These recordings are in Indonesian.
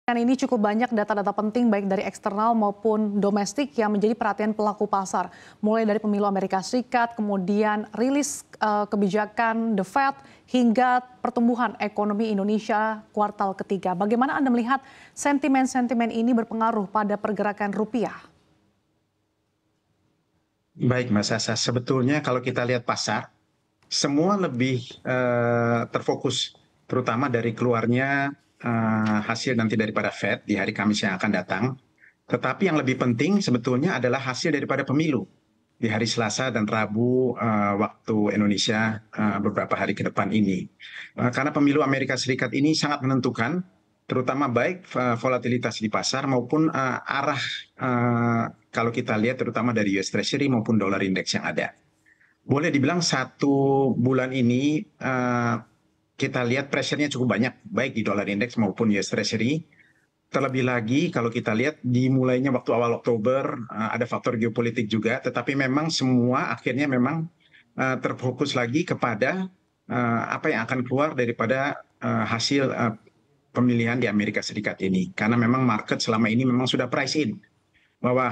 Dan ini cukup banyak data-data penting baik dari eksternal maupun domestik yang menjadi perhatian pelaku pasar. Mulai dari pemilu Amerika Serikat, kemudian rilis kebijakan The Fed, hingga pertumbuhan ekonomi Indonesia kuartal ketiga. Bagaimana Anda melihat sentimen-sentimen ini berpengaruh pada pergerakan rupiah? Baik Mas Sasa, sebetulnya kalau kita lihat pasar, semua lebih terfokus terutama dari keluarnya hasil nanti daripada Fed di hari Kamis yang akan datang. Tetapi yang lebih penting sebetulnya adalah hasil daripada pemilu di hari Selasa dan Rabu waktu Indonesia beberapa hari ke depan ini. Karena pemilu Amerika Serikat ini sangat menentukan, terutama baik volatilitas di pasar maupun arah kalau kita lihat terutama dari US Treasury maupun dollar index yang ada. Boleh dibilang satu bulan ini kita lihat pressure-nya cukup banyak, baik di dollar index maupun US Treasury. Terlebih lagi kalau kita lihat dimulainya waktu awal Oktober, ada faktor geopolitik juga, tetapi memang semua akhirnya memang terfokus lagi kepada apa yang akan keluar daripada hasil pemilihan di Amerika Serikat ini. Karena memang market selama ini memang sudah price in bahwa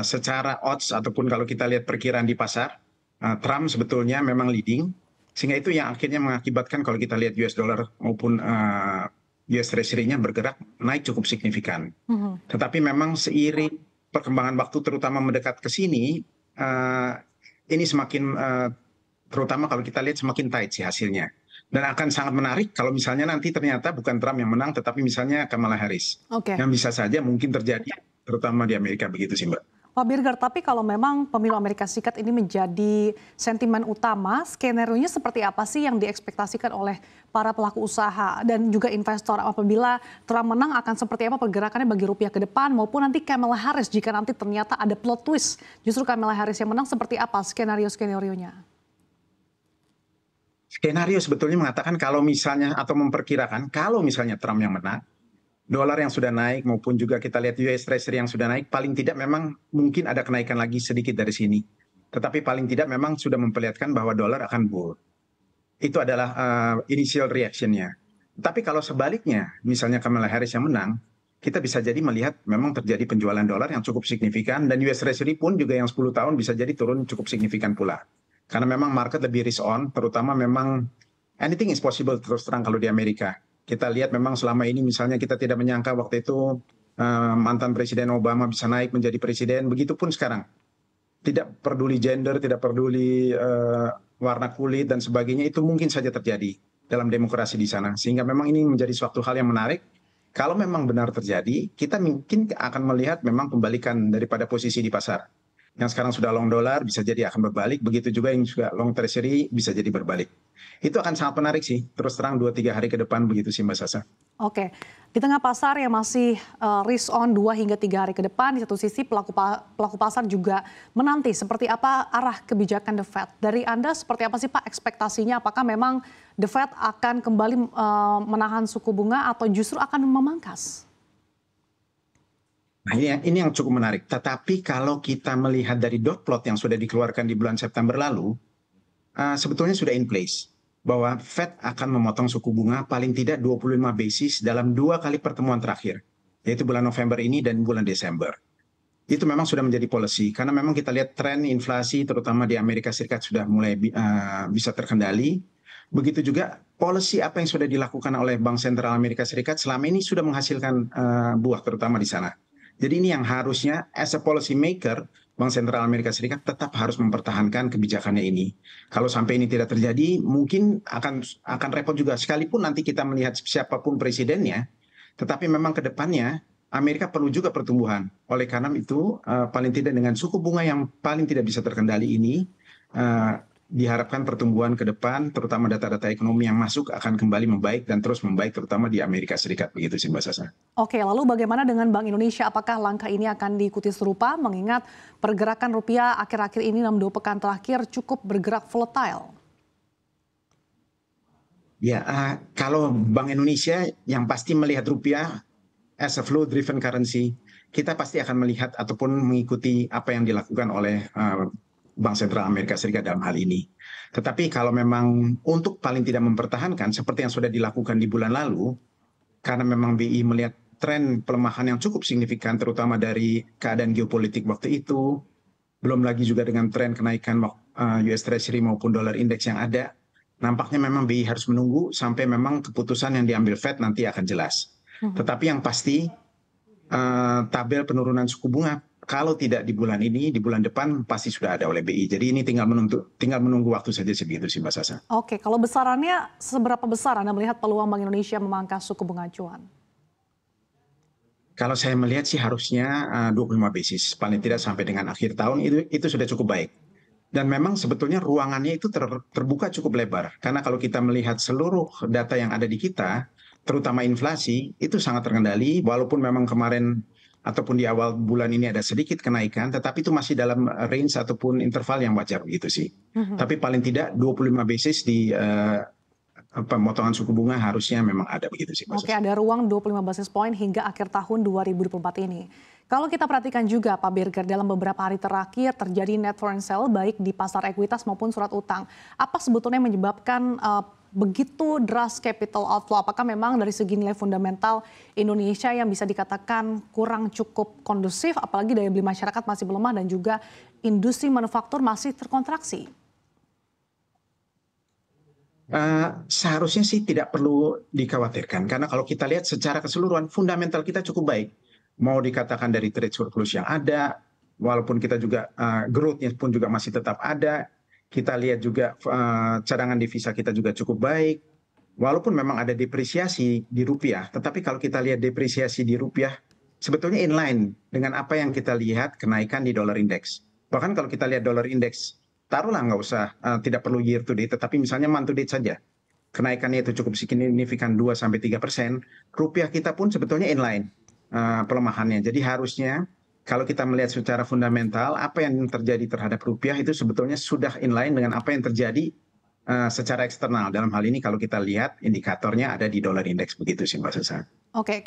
secara odds ataupun kalau kita lihat perkiraan di pasar, Trump sebetulnya memang leading, sehingga itu yang akhirnya mengakibatkan kalau kita lihat US dollar maupun US Treasury-nya bergerak naik cukup signifikan. Tetapi memang seiring perkembangan waktu terutama mendekat ke sini, ini semakin terutama kalau kita lihat semakin tight sih hasilnya. Dan akan sangat menarik kalau misalnya nanti ternyata bukan Trump yang menang, tetapi misalnya Kamala Harris. Yang bisa saja mungkin terjadi, terutama di Amerika begitu sih Mbak. Pak Birger, tapi kalau memang pemilu Amerika Serikat ini menjadi sentimen utama, skenario-nya seperti apa sih yang diekspektasikan oleh para pelaku usaha dan juga investor? Apabila Trump menang akan seperti apa pergerakannya bagi rupiah ke depan maupun nanti Kamala Harris jika nanti ternyata ada plot twist, justru Kamala Harris yang menang, seperti apa skenario-skenarionya? Skenario sebetulnya mengatakan kalau misalnya atau memperkirakan kalau misalnya Trump yang menang, dolar yang sudah naik maupun juga kita lihat US Treasury yang sudah naik, paling tidak memang mungkin ada kenaikan lagi sedikit dari sini. Tetapi paling tidak memang sudah memperlihatkan bahwa dolar akan bull. Itu adalah initial reaction-nya. Tapi kalau sebaliknya, misalnya Kamala Harris yang menang, kita bisa jadi melihat memang terjadi penjualan dolar yang cukup signifikan dan US Treasury pun juga yang 10 tahun bisa jadi turun cukup signifikan pula. Karena memang market lebih risk on, terutama memang anything is possible terus terang kalau di Amerika. Kita lihat memang selama ini misalnya kita tidak menyangka waktu itu mantan Presiden Obama bisa naik menjadi presiden, begitupun sekarang. Tidak peduli gender, tidak peduli warna kulit dan sebagainya, itu mungkin saja terjadi dalam demokrasi di sana. Sehingga memang ini menjadi suatu hal yang menarik. Kalau memang benar terjadi, kita mungkin akan melihat memang pembalikan daripada posisi di pasar. Yang sekarang sudah long dollar bisa jadi akan berbalik, begitu juga yang juga long treasury bisa jadi berbalik. Itu akan sangat menarik sih, terus terang 2-3 hari ke depan begitu sih Mbak Sasa. Oke, di tengah pasar yang masih risk on 2 hingga 3 hari ke depan, di satu sisi pelaku pasar juga menanti seperti apa arah kebijakan The Fed. Dari Anda seperti apa sih Pak ekspektasinya? Apakah memang The Fed akan kembali menahan suku bunga atau justru akan memangkas? Nah ini yang cukup menarik. Tetapi kalau kita melihat dari dot plot yang sudah dikeluarkan di bulan September lalu, sebetulnya sudah in place bahwa Fed akan memotong suku bunga paling tidak 25 basis dalam 2 kali pertemuan terakhir, yaitu bulan November ini dan bulan Desember. Itu memang sudah menjadi policy, karena memang kita lihat tren inflasi terutama di Amerika Serikat sudah mulai bisa terkendali. Begitu juga policy apa yang sudah dilakukan oleh Bank Sentral Amerika Serikat selama ini sudah menghasilkan buah terutama di sana. Jadi ini yang harusnya as a policy maker, Bank Sentral Amerika Serikat tetap harus mempertahankan kebijakannya ini. Kalau sampai ini tidak terjadi, mungkin akan repot juga. Sekalipun nanti kita melihat siapapun presidennya, tetapi memang ke depannya Amerika perlu juga pertumbuhan. Oleh karena itu, paling tidak dengan suku bunga yang paling tidak bisa terkendali ini, diharapkan pertumbuhan ke depan, terutama data-data ekonomi yang masuk akan kembali membaik dan terus membaik, terutama di Amerika Serikat. Begitu sih Mbak Sasa. Oke, lalu bagaimana dengan Bank Indonesia? Apakah langkah ini akan diikuti serupa mengingat pergerakan rupiah akhir-akhir ini dalam 2 pekan terakhir cukup bergerak volatile? Ya, kalau Bank Indonesia yang pasti melihat rupiah as a flow driven currency, kita pasti akan melihat ataupun mengikuti apa yang dilakukan oleh Bank Sentral Amerika Serikat dalam hal ini. Tetapi kalau memang untuk paling tidak mempertahankan seperti yang sudah dilakukan di bulan lalu, karena memang BI melihat tren pelemahan yang cukup signifikan, terutama dari keadaan geopolitik waktu itu, belum lagi juga dengan tren kenaikan US Treasury maupun dolar indeks yang ada, nampaknya memang BI harus menunggu sampai memang keputusan yang diambil Fed nanti akan jelas. Tetapi yang pasti tabel penurunan suku bunga kalau tidak di bulan ini, di bulan depan pasti sudah ada oleh BI. Jadi ini tinggal menunggu waktu saja segitu sih Mbak Sasa. Oke, kalau besarannya seberapa besar Anda melihat peluang Bank Indonesia memangkas suku bunga acuan? Kalau saya melihat sih harusnya 25 basis, paling tidak sampai dengan akhir tahun itu sudah cukup baik. Dan memang sebetulnya ruangannya itu terbuka cukup lebar. Karena kalau kita melihat seluruh data yang ada di kita, terutama inflasi, itu sangat terkendali, walaupun memang kemarin ataupun di awal bulan ini ada sedikit kenaikan, tetapi itu masih dalam range ataupun interval yang wajar begitu sih. Tapi paling tidak 25 basis di pemotongan suku bunga harusnya memang ada begitu sih. Oke, ada ruang 25 basis point hingga akhir tahun 2024 ini. Kalau kita perhatikan juga Pak Birger, dalam beberapa hari terakhir terjadi net foreign sale baik di pasar ekuitas maupun surat utang. Apa sebetulnya yang menyebabkan begitu deras capital outflow? Apakah memang dari segi nilai fundamental Indonesia yang bisa dikatakan kurang cukup kondusif, apalagi daya beli masyarakat masih melemah dan juga industri manufaktur masih terkontraksi? Seharusnya sih tidak perlu dikhawatirkan, karena kalau kita lihat secara keseluruhan fundamental kita cukup baik. Mau dikatakan dari trade surplus yang ada, walaupun kita juga growth-nya pun juga masih tetap ada. Kita lihat juga cadangan devisa kita juga cukup baik. Walaupun memang ada depresiasi di rupiah, tetapi kalau kita lihat depresiasi di rupiah, sebetulnya inline dengan apa yang kita lihat kenaikan di dollar index. Bahkan kalau kita lihat dollar index, taruhlah nggak usah, tidak perlu year to date, tetapi misalnya month to date saja. Kenaikannya itu cukup signifikan 2-3%, rupiah kita pun sebetulnya inline pelemahannya. Jadi harusnya kalau kita melihat secara fundamental, apa yang terjadi terhadap rupiah itu sebetulnya sudah inline dengan apa yang terjadi secara eksternal. Dalam hal ini kalau kita lihat indikatornya ada di dollar index begitu sih Mbak Sasa. Oke,